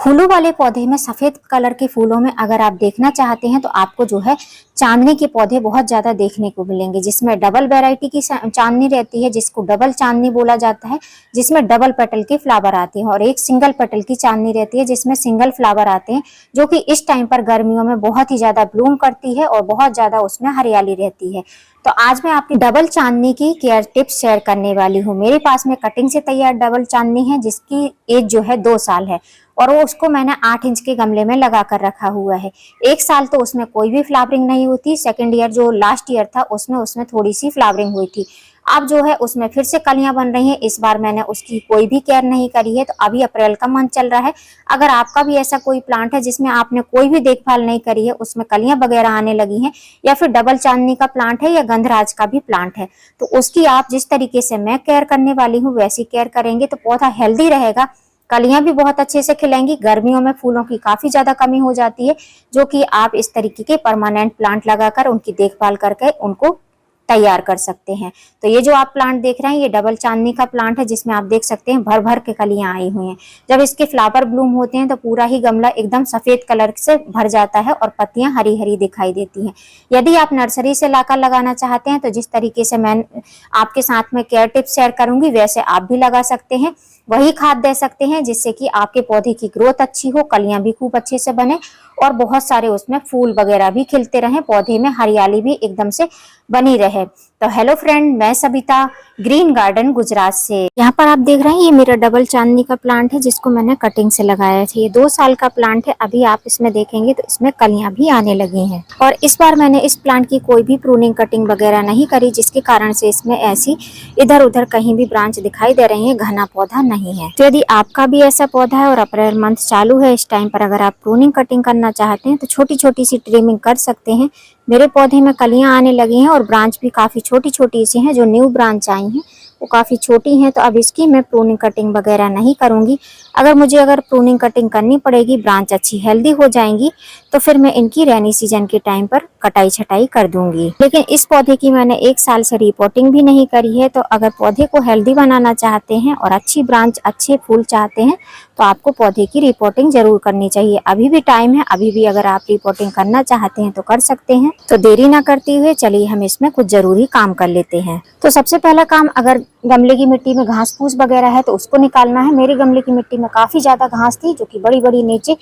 फूलों वाले पौधे में, सफेद कलर के फूलों में अगर आप देखना चाहते हैं तो आपको जो है चांदनी के पौधे बहुत ज्यादा देखने को मिलेंगे, जिसमें डबल वैरायटी की चांदनी रहती है, जिसको डबल चांदनी बोला जाता है, जिसमें डबल पेटल के फ्लावर आते हैं, और एक सिंगल पेटल की चांदनी रहती है जिसमें सिंगल फ्लावर आते हैं, जो कि इस टाइम पर गर्मियों में बहुत ही ज्यादा ब्लूम करती है और बहुत ज्यादा उसमें हरियाली रहती है। तो आज मैं आपकी डबल चांदनी की केयर टिप्स शेयर करने वाली हूँ। मेरे पास में कटिंग से तैयार डबल चांदनी है जिसकी एज जो है 2 साल है, और वो उसको मैंने 8 इंच के गमले में लगा कर रखा हुआ है। 1 साल तो उसमें कोई भी फ्लावरिंग नहीं हुई। सेकेंड ईयर जो लास्ट ईयर था उसमें थोड़ी सी फ्लावरिंग हुई थी। अब जो है उसमें फिर से कलियां बन रही हैं। इस बार मैंने उसकी कोई भी केयर नहीं करी है। तो अभी अप्रैल का मंथ चल रहा है। अगर आपका भी ऐसा कोई प्लांट है जिसमें आपने कोई भी देखभाल नहीं करी है, उसमें कलियां वगैरह आने लगी हैं, या फिर डबल चांदनी का प्लांट है या गंधराज का भी प्लांट है, तो उसकी आप जिस तरीके से मैं केयर करने वाली हूँ वैसी केयर करेंगे तो पौधा हेल्दी रहेगा, कलियां भी बहुत अच्छे से खिलेंगी। गर्मियों में फूलों की काफी ज्यादा कमी हो जाती है, जो कि आप इस तरीके के परमानेंट प्लांट लगाकर उनकी देखभाल करके उनको तैयार कर सकते हैं। तो ये जो आप प्लांट देख रहे हैं ये डबल चांदनी का प्लांट है, जिसमें आप देख सकते हैं भर भर के कलियां आई हुई हैं। जब इसके फ्लावर ब्लूम होते हैं तो पूरा ही गमला एकदम सफेद कलर से भर जाता है और पत्तियां हरी हरी दिखाई देती हैं। यदि आप नर्सरी से लाकर लगाना चाहते हैं तो जिस तरीके से मैं आपके साथ में केयर टिप्स शेयर करूंगी वैसे आप भी लगा सकते हैं। वही खाद दे सकते हैं जिससे कि आपके पौधे की ग्रोथ अच्छी हो, कलियां भी खूब अच्छे से बने और बहुत सारे उसमें फूल वगैरह भी खिलते रहें, पौधे में हरियाली भी एकदम से बनी रहे। तो हेलो फ्रेंड, मैं सबिता ग्रीन गार्डन गुजरात से। यहाँ पर आप देख रहे हैं ये मेरा डबल चांदनी का प्लांट है जिसको मैंने कटिंग से लगाया था। ये 2 साल का प्लांट है। अभी आप इसमें देखेंगे तो इसमें कलियां भी आने लगी हैं। और इस बार मैंने इस प्लांट की कोई भी प्रूनिंग कटिंग वगैरह नहीं करी, जिसके कारण से इसमें ऐसी इधर उधर कहीं भी ब्रांच दिखाई दे रही है, घना पौधा नहीं है। तो यदि आपका भी ऐसा पौधा है और अप्रैल मंथ चालू है, इस टाइम पर अगर आप प्रूनिंग कटिंग करना चाहते हैं तो छोटी छोटी सी ट्रिमिंग कर सकते हैं। मेरे पौधे में कलियां आने लगी हैं और ब्रांच भी काफी छोटी छोटी सी हैं। जो न्यू ब्रांच आई हैं वो काफी छोटी हैं, तो अब इसकी मैं प्रूनिंग कटिंग वगैरह नहीं करूंगी। अगर प्रूनिंग कटिंग करनी पड़ेगी, ब्रांच अच्छी हेल्दी हो जाएंगी, तो फिर मैं इनकी रेनी सीजन के टाइम पर कटाई छटाई कर दूंगी। लेकिन इस पौधे की मैंने 1 साल से रिपोर्टिंग भी नहीं करी है। तो अगर पौधे को हेल्दी बनाना चाहते हैं और अच्छी ब्रांच अच्छे फूल चाहते हैं तो आपको पौधे की रिपोर्टिंग जरूर करनी चाहिए। अभी भी टाइम है, अभी भी अगर आप रिपोर्टिंग करना चाहते हैं तो कर सकते हैं। तो देरी ना करते हुए चलिए हम इसमें कुछ जरूरी काम कर लेते हैं। तो सबसे पहला काम, अगर गमले की मिट्टी में घास फूस वगैरह है तो उसको निकालना है। मेरे गमले की मिट्टी में काफी ज्यादा घास थी जो कि बड़ी बड़ी नीचे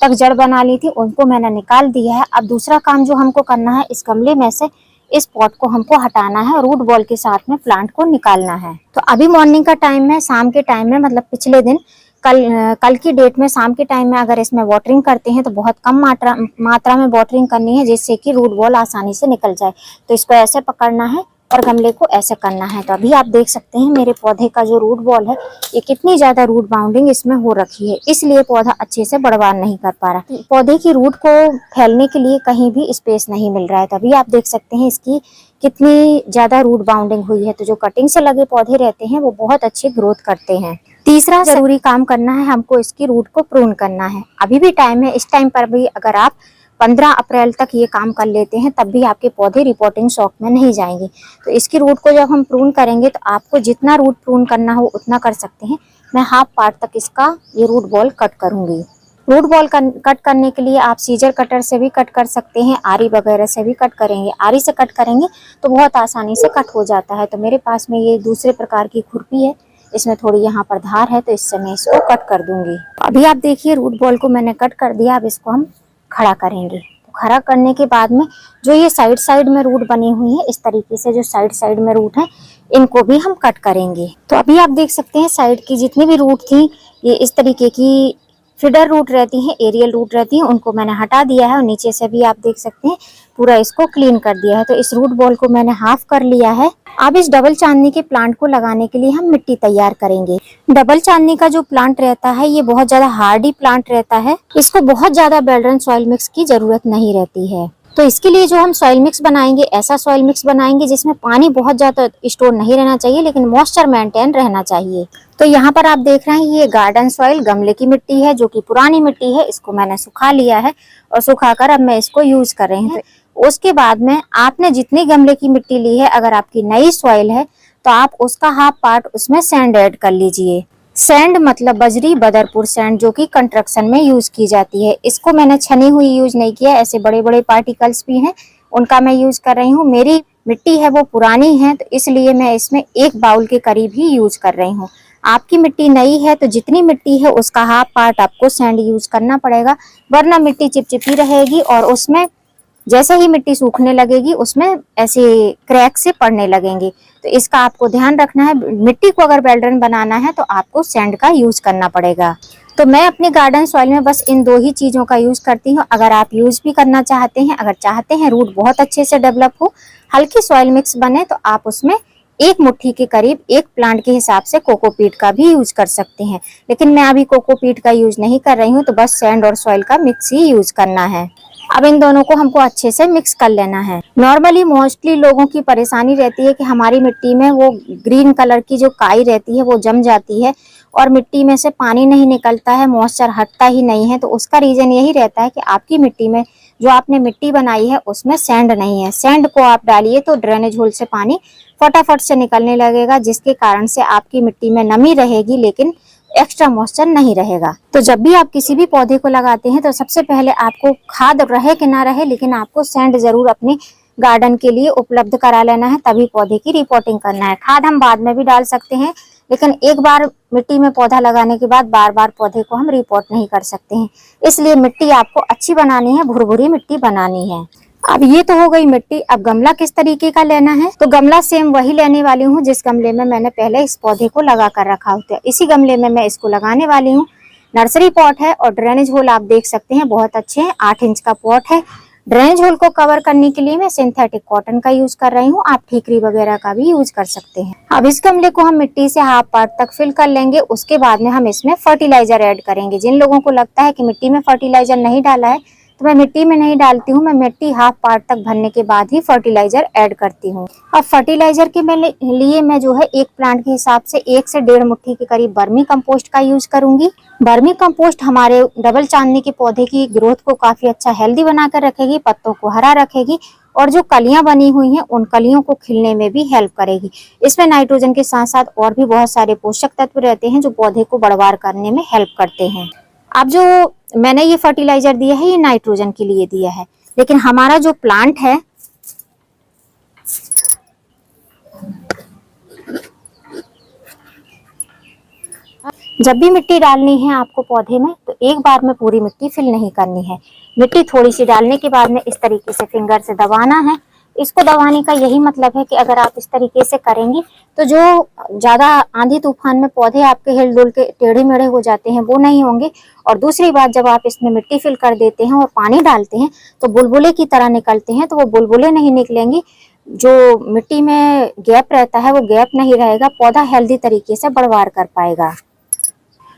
तक जड़ बना ली थी, उनको मैंने निकाल दिया है। अब दूसरा काम जो हमको करना है, इस गमले में से इस पॉट को हमको हटाना है, रूट बॉल के साथ में प्लांट को निकालना है। तो अभी मॉर्निंग का टाइम है, शाम के टाइम में मतलब पिछले दिन कल की डेट में शाम के टाइम में अगर इसमें वाटरिंग करते हैं तो बहुत कम मात्रा में वाटरिंग करनी है, जिससे कि रूट बॉल आसानी से निकल जाए। तो इसको ऐसे पकड़ना है और गमले को ऐसे करना है। तो अभी आप देख सकते हैं मेरे पौधे का जो रूट बॉल है ये कितनी ज्यादा रूट बाउंडिंग इसमें हो रखी है, इसलिए पौधा अच्छे से बढ़वार नहीं कर पा रहा। पौधे की रूट को फैलने के लिए कहीं भी स्पेस नहीं मिल रहा है। तो अभी आप देख सकते हैं इसकी कितनी ज्यादा रूट बाउंडिंग हुई है। तो जो कटिंग से लगे पौधे रहते हैं वो बहुत अच्छे ग्रोथ करते हैं। तीसरा जरूरी काम करना है, हमको इसकी रूट को प्रून करना है। अभी भी टाइम है, इस टाइम पर भी अगर आप 15 अप्रैल तक ये काम कर लेते हैं तब भी आपके पौधे रिपोर्टिंग शॉक में नहीं जाएंगे। तो इसकी रूट को जब हम प्रून करेंगे तो आपको जितना रूट प्रून करना हो उतना कर सकते हैं। मैं हाफ पार्ट तक इसका ये रूट बॉल कट करूंगी। रूट बॉल कट करने के लिए आप सीजर कटर से भी कट कर सकते हैं, आरी वगैरह से भी कट करेंगे। आरी से कट करेंगे तो बहुत आसानी से कट हो जाता है। तो मेरे पास में ये दूसरे प्रकार की खुरपी है, इसमें थोड़ी यहाँ पर धार है, तो इससे मैं इसको कट कर दूंगी। अभी आप देखिए रूट बॉल को मैंने कट कर दिया। अब इसको हम खड़ा करेंगे। तो खड़ा करने के बाद में जो ये साइड में रूट बनी हुई है, इस तरीके से जो साइड में रूट है इनको भी हम कट करेंगे। तो अभी आप देख सकते हैं साइड की जितनी भी रूट थी ये इस तरीके की फीडर रूट रहती हैं, एरियल रूट रहती हैं, उनको मैंने हटा दिया है और नीचे से भी आप देख सकते हैं पूरा इसको क्लीन कर दिया है। तो इस रूट बॉल को मैंने हाफ कर लिया है। अब इस डबल चांदनी के प्लांट को लगाने के लिए हम मिट्टी तैयार करेंगे। डबल चांदनी का जो प्लांट रहता है ये बहुत ज्यादा हार्डी प्लांट रहता है, इसको बहुत ज्यादा बेल्डन सॉइल मिक्स की जरूरत नहीं रहती है। तो इसके लिए जो हम सॉइल मिक्स बनाएंगे, ऐसा सॉइल मिक्स बनाएंगे जिसमें पानी बहुत ज्यादा स्टोर नहीं रहना चाहिए, लेकिन मॉइस्चर मेंटेन रहना चाहिए। तो यहाँ पर आप देख रहे हैं ये गार्डन सॉइल गमले की मिट्टी है, जो कि पुरानी मिट्टी है। इसको मैंने सुखा लिया है और सुखाकर अब मैं इसको यूज कर रही हूँ। उसके बाद में आपने जितनी गमले की मिट्टी ली है, अगर आपकी नई सॉइल है तो आप उसका हाफ पार्ट उसमें सैंड ऐड कर लीजिए। सैंड मतलब बजरी, बदरपुर सैंड, जो कि कंस्ट्रक्शन में यूज की जाती है। इसको मैंने छनी हुई यूज नहीं किया, ऐसे बड़े बड़े पार्टिकल्स भी हैं उनका मैं यूज कर रही हूँ। मेरी मिट्टी है वो पुरानी है, तो इसलिए मैं इसमें 1 बाउल के करीब ही यूज कर रही हूँ। आपकी मिट्टी नई है तो जितनी मिट्टी है उसका हाफ पार्ट आपको सैंड यूज करना पड़ेगा, वरना मिट्टी चिपचिपी रहेगी और उसमें जैसे ही मिट्टी सूखने लगेगी उसमें ऐसे क्रैक से पड़ने लगेंगे। तो इसका आपको ध्यान रखना है। मिट्टी को अगर वेल बनाना है तो आपको सैंड का यूज करना पड़ेगा। तो मैं अपने गार्डन सॉइल में बस इन 2 ही चीजों का यूज करती हूँ। अगर आप यूज भी करना चाहते हैं, अगर चाहते हैं रूट बहुत अच्छे से डेवलप हो, हल्की सॉइल मिक्स बने, तो आप उसमें 1 मुट्ठी के करीब एक प्लांट के हिसाब से कोकोपीट का भी यूज कर सकते हैं। लेकिन मैं अभी कोकोपीट का यूज नहीं कर रही हूँ, तो बस सैंड और सॉइल का मिक्स ही यूज करना है। अब इन दोनों को हमको अच्छे से मिक्स कर लेना है। नॉर्मली मोस्टली लोगों की परेशानी रहती है कि हमारी मिट्टी में वो ग्रीन कलर की जो काई रहती है वो जम जाती है और मिट्टी में से पानी नहीं निकलता है, मॉइस्चर हटता ही नहीं है। तो उसका रीजन यही रहता है कि आपकी मिट्टी में, जो आपने मिट्टी बनाई है उसमें सैंड नहीं है। सैंड को आप डालिए तो ड्रेनेज होल से पानी फटाफट से निकलने लगेगा, जिसके कारण से आपकी मिट्टी में नमी रहेगी लेकिन एक्स्ट्रा मॉइस्चर नहीं रहेगा। तो जब भी आप किसी भी पौधे को लगाते हैं तो सबसे पहले आपको खाद रहे कि ना रहे, लेकिन आपको सैंड जरूर अपने गार्डन के लिए उपलब्ध करा लेना है, तभी पौधे की रिपोर्टिंग करना है। खाद हम बाद में भी डाल सकते हैं, लेकिन एक बार मिट्टी में पौधा लगाने के बाद बार बार पौधे को हम रिपोर्ट नहीं कर सकते हैं। इसलिए मिट्टी आपको अच्छी बनानी है, भुरभुरी मिट्टी बनानी है। अब ये तो हो गई मिट्टी। अब गमला किस तरीके का लेना है, तो गमला सेम वही लेने वाली हूँ जिस गमले में मैंने पहले इस पौधे को लगा कर रखा होता है। इसी गमले में मैं इसको लगाने वाली हूँ। नर्सरी पॉट है और ड्रेनेज होल आप देख सकते हैं बहुत अच्छे हैं, 8 इंच का पॉट है। ड्रेनेज होल को कवर करने के लिए मैं सिंथेटिक कॉटन का यूज कर रही हूँ, आप ठीकरी वगैरह का भी यूज कर सकते हैं। अब इस गमले को हम मिट्टी से हाफ पार्ट तक फिल कर लेंगे। उसके बाद में हम इसमें फर्टिलाइजर ऐड करेंगे। जिन लोगों को लगता है कि मिट्टी में फर्टिलाइजर नहीं डाला है, तो मैं मिट्टी में नहीं डालती हूँ, मैं मिट्टी हाफ पार्ट तक भरने के बाद ही फर्टिलाइजर ऐड करती हूँ। अब फर्टिलाइजर के लिए मैं जो है एक प्लांट के हिसाब से 1 से 1.5 मुट्ठी के करीब वर्मी कंपोस्ट का यूज करूंगी। वर्मी कंपोस्ट हमारे डबल चांदनी के पौधे की ग्रोथ को काफी अच्छा हेल्दी बनाकर रखेगी, पत्तों को हरा रखेगी और जो कलियां बनी हुई हैं उन कलियों को खिलने में भी हेल्प करेगी। इसमें नाइट्रोजन के साथ साथ और भी बहुत सारे पोषक तत्व रहते हैं जो पौधे को बढ़वार करने में हेल्प करते हैं। अब जो मैंने ये फर्टिलाइजर दिया है ये नाइट्रोजन के लिए दिया है, लेकिन हमारा जो प्लांट है जब भी मिट्टी डालनी है आपको पौधे में, तो एक बार में पूरी मिट्टी फिल नहीं करनी है। मिट्टी थोड़ी सी डालने के बाद में इस तरीके से फिंगर से दबाना है। इसको दबाने का यही मतलब है कि अगर आप इस तरीके से करेंगी तो जो ज्यादा आंधी तूफान में पौधे आपके हिल डुल के टेढ़े मेढ़े हो जाते हैं वो नहीं होंगे। और दूसरी बात, जब आप इसमें मिट्टी फिल कर देते हैं और पानी डालते हैं तो बुलबुले की तरह निकलते हैं, तो वो बुलबुले नहीं निकलेंगी। जो मिट्टी में गैप रहता है वो गैप नहीं रहेगा, पौधा हेल्दी तरीके से बढ़वार कर पाएगा।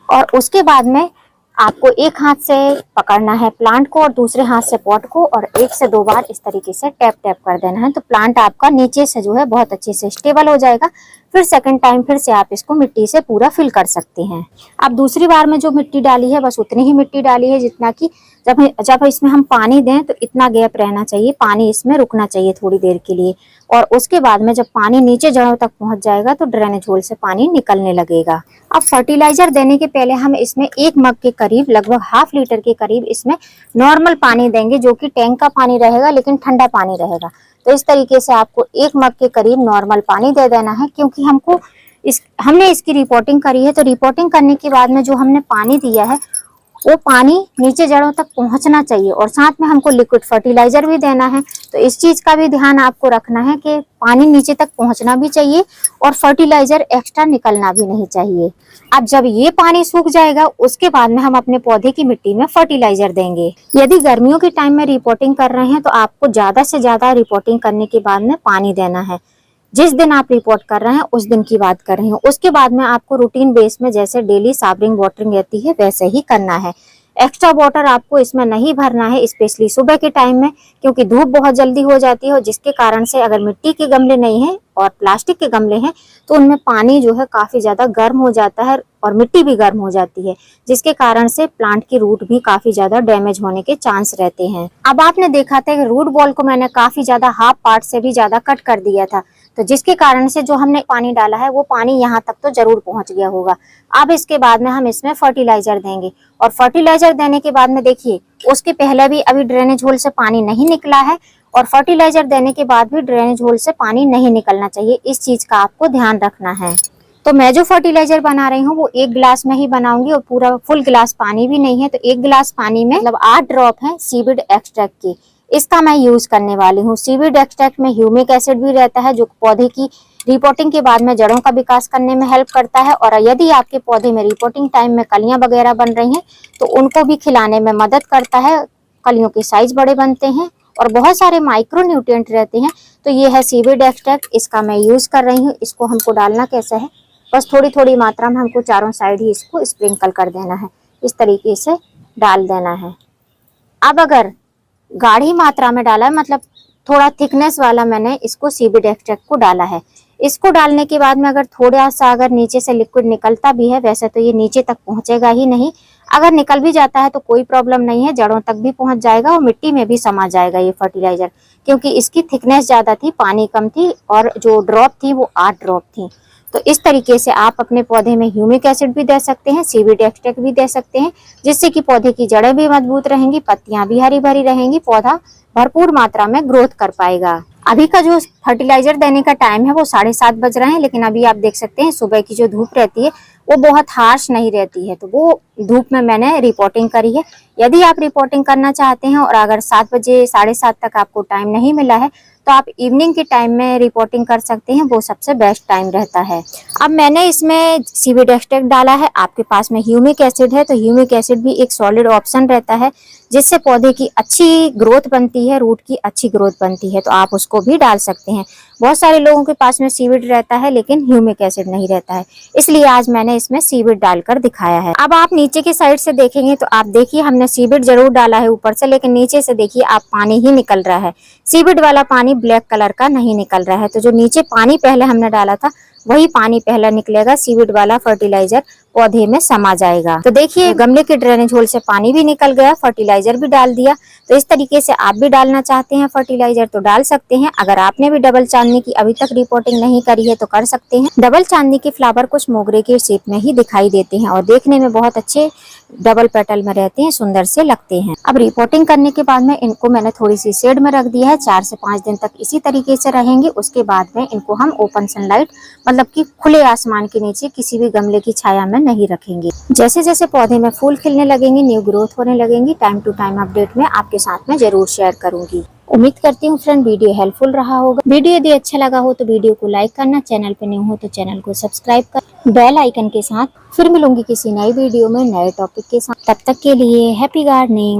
और उसके बाद में आपको एक हाथ से पकड़ना है प्लांट को और दूसरे हाथ से पॉट को, और 1 से 2 बार इस तरीके से टैप टैप कर देना है, तो प्लांट आपका नीचे से जो है बहुत अच्छे से स्टेबल हो जाएगा। फिर सेकंड टाइम फिर से आप इसको मिट्टी से पूरा फिल कर सकते हैं। अब दूसरी बार में जो मिट्टी डाली है बस उतनी ही मिट्टी डाली है जितना कि जब इसमें हम पानी दें तो इतना गैप रहना चाहिए, पानी इसमें रुकना चाहिए थोड़ी देर के लिए। और उसके बाद में जब पानी नीचे जड़ों तक पहुंच जाएगा तो ड्रेनेज होल से पानी निकलने लगेगा। अब फर्टिलाइजर देने के पहले हम इसमें 1 मग के करीब, लगभग ½ लीटर के करीब इसमें नॉर्मल पानी देंगे, जो कि टैंक का पानी रहेगा लेकिन ठंडा पानी रहेगा। तो इस तरीके से आपको 1 मग के करीब नॉर्मल पानी दे देना है, क्योंकि हमने इसकी रिपोर्टिंग करी है। तो रिपोर्टिंग करने के बाद में जो हमने पानी दिया है वो पानी नीचे जड़ों तक पहुंचना चाहिए, और साथ में हमको लिक्विड फर्टिलाइजर भी देना है। तो इस चीज का भी ध्यान आपको रखना है कि पानी नीचे तक पहुंचना भी चाहिए और फर्टिलाइजर एक्स्ट्रा निकलना भी नहीं चाहिए। अब जब ये पानी सूख जाएगा उसके बाद में हम अपने पौधे की मिट्टी में फर्टिलाइजर देंगे। यदि गर्मियों के टाइम में रिपोर्टिंग कर रहे हैं तो आपको ज्यादा से ज्यादा रिपोर्टिंग करने के बाद में पानी देना है। जिस दिन आप रिपोर्ट कर रहे हैं उस दिन की बात कर रही हूँ। उसके बाद में आपको रूटीन बेस में जैसे डेली साबरिंग वाटरिंग रहती है वैसे ही करना है। एक्स्ट्रा वाटर आपको इसमें नहीं भरना है, स्पेशली सुबह के टाइम में, क्योंकि धूप बहुत जल्दी हो जाती है, और जिसके कारण से अगर मिट्टी के गमले नहीं हैं और प्लास्टिक के गमले हैं तो उनमें पानी जो है काफी ज्यादा गर्म हो जाता है और मिट्टी भी गर्म हो जाती है, जिसके कारण से प्लांट की रूट भी काफी ज्यादा डैमेज होने के चांस रहते हैं। अब आपने देखा था कि रूट बॉल को मैंने काफी ज्यादा ½ पार्ट से भी ज्यादा कट कर दिया था, तो जिसके कारण से जो हमने पानी डाला है वो पानी यहाँ तक तो जरूर पहुंच गया होगा। अब इसके बाद में हम इसमें फर्टिलाइजर देंगे, और फर्टिलाइजर देने के बाद में देखिए उसके पहले भी अभी ड्रेनेज होल से पानी नहीं निकला है, और फर्टिलाइजर देने के बाद भी ड्रेनेज होल से पानी नहीं निकलना चाहिए। इस चीज का आपको ध्यान रखना है। तो मैं जो फर्टिलाइजर बना रही हूँ वो 1 गिलास में ही बनाऊंगी, और पूरा फुल गिलास पानी भी नहीं है। तो 1 गिलास पानी में मतलब 8 ड्रॉप है सीविड एक्सट्रैक्ट की, इसका मैं यूज करने वाली हूँ। सीविड एक्सट्रैक्ट में ह्यूमिक एसिड भी रहता है जो पौधे की रिपोर्टिंग के बाद में जड़ों का विकास करने में हेल्प करता है, और यदि आपके पौधे में रिपोर्टिंग टाइम में कलियां वगैरह बन रही हैं तो उनको भी खिलाने में मदद करता है। कलियों के साइज बड़े बनते हैं और बहुत सारे माइक्रो न्यूट्रिएंट रहते हैं। तो ये है सीविड एक्सट्रैक्ट, इसका मैं यूज कर रही हूँ। इसको हमको डालना कैसे है, बस थोड़ी थोड़ी मात्रा में हमको चारों साइड ही इसको स्प्रिंकल कर देना है, इस तरीके से डाल देना है। अब अगर गाढ़ी मात्रा में डाला है, मतलब थोड़ा थिकनेस वाला, मैंने इसको सीविड एक्सट्रैक्ट को डाला है। इसको डालने के बाद में अगर थोड़ा सा अगर नीचे से लिक्विड निकलता भी है, वैसे तो ये नीचे तक पहुंचेगा ही नहीं, अगर निकल भी जाता है तो कोई प्रॉब्लम नहीं है, जड़ों तक भी पहुंच जाएगा और मिट्टी में भी समा जाएगा ये फर्टिलाइजर, क्योंकि इसकी थिकनेस ज्यादा थी, पानी कम थी, और जो ड्रॉप थी वो 8 ड्रॉप थी। तो इस तरीके से आप अपने पौधे में ह्यूमिक एसिड भी दे सकते हैं, सीविड एक्सट्रैक्ट भी दे सकते हैं, जिससे कि पौधे की जड़ें भी मजबूत रहेंगी, पत्तियां भी हरी भरी रहेंगी, पौधा भरपूर मात्रा में ग्रोथ कर पाएगा। अभी का जो फर्टिलाइजर देने का टाइम है वो 7:30 बज रहे हैं, लेकिन अभी आप देख सकते हैं सुबह की जो धूप रहती है वो बहुत हार्श नहीं रहती है, तो वो धूप में मैंने रिपोर्टिंग करी है। यदि आप रिपोर्टिंग करना चाहते हैं और अगर 7 बजे 7:30 तक आपको टाइम नहीं मिला है तो आप इवनिंग के टाइम में रिपोर्टिंग कर सकते हैं, वो सबसे बेस्ट टाइम रहता है। अब मैंने इसमें सीविड एक्सट्रैक्ट डाला है, आपके पास में ह्यूमिक एसिड है तो ह्यूमिक एसिड भी एक सॉलिड ऑप्शन रहता है, जिससे पौधे की अच्छी ग्रोथ बनती है, रूट की अच्छी ग्रोथ बनती है, तो आप उसको भी डाल सकते हैं। बहुत सारे लोगों के पास में सीविड रहता है लेकिन ह्यूमिक एसिड नहीं रहता है, इसलिए आज मैंने इसमें सीविड डालकर दिखाया है। अब आप नीचे की साइड से देखेंगे तो आप देखिए हमने सीविड जरूर डाला है ऊपर से, लेकिन नीचे से देखिए आप पानी ही निकल रहा है, सीविड वाला पानी ब्लैक कलर का नहीं निकल रहा है। तो जो नीचे पानी पहले हमने डाला था वही पानी पहले निकलेगा, सीविड वाला फर्टिलाइजर पौधे में समा जाएगा। तो देखिए गमले के ड्रेनेज होल से पानी भी निकल गया, फर्टिलाइजर भी डाल दिया। तो इस तरीके से आप भी डालना चाहते हैं फर्टिलाइजर तो डाल सकते हैं। अगर आपने भी डबल चांदनी की अभी तक रिपोर्टिंग नहीं करी है तो कर सकते हैं। डबल चांदनी के फ्लावर कुछ मोगरे के शेप में ही दिखाई देते हैं और देखने में बहुत अच्छे डबल पेटल में रहते हैं, सुंदर से लगते हैं। अब रिपोर्टिंग करने के बाद में इनको मैंने थोड़ी सी शेड में रख दिया है, 4 से 5 दिन तक इसी तरीके से रहेंगे। उसके बाद में इनको हम ओपन सनलाइट मतलब कि खुले आसमान के नीचे किसी भी गमले की छाया में नहीं रखेंगे। जैसे जैसे पौधे में फूल खिलने लगेंगे, न्यू ग्रोथ होने लगेंगी, टाइम टू टाइम अपडेट में आपके साथ में जरूर शेयर करूंगी। उम्मीद करती हूँ फ्रेंड वीडियो हेल्पफुल रहा होगा। वीडियो यदि अच्छा लगा हो तो वीडियो को लाइक करना, चैनल पे न्यू हो तो चैनल को सब्सक्राइब कर बेल आइकन के साथ। फिर मिलूंगी किसी नई वीडियो में नए टॉपिक के साथ, तब तक के लिए हैप्पी गार्डनिंग।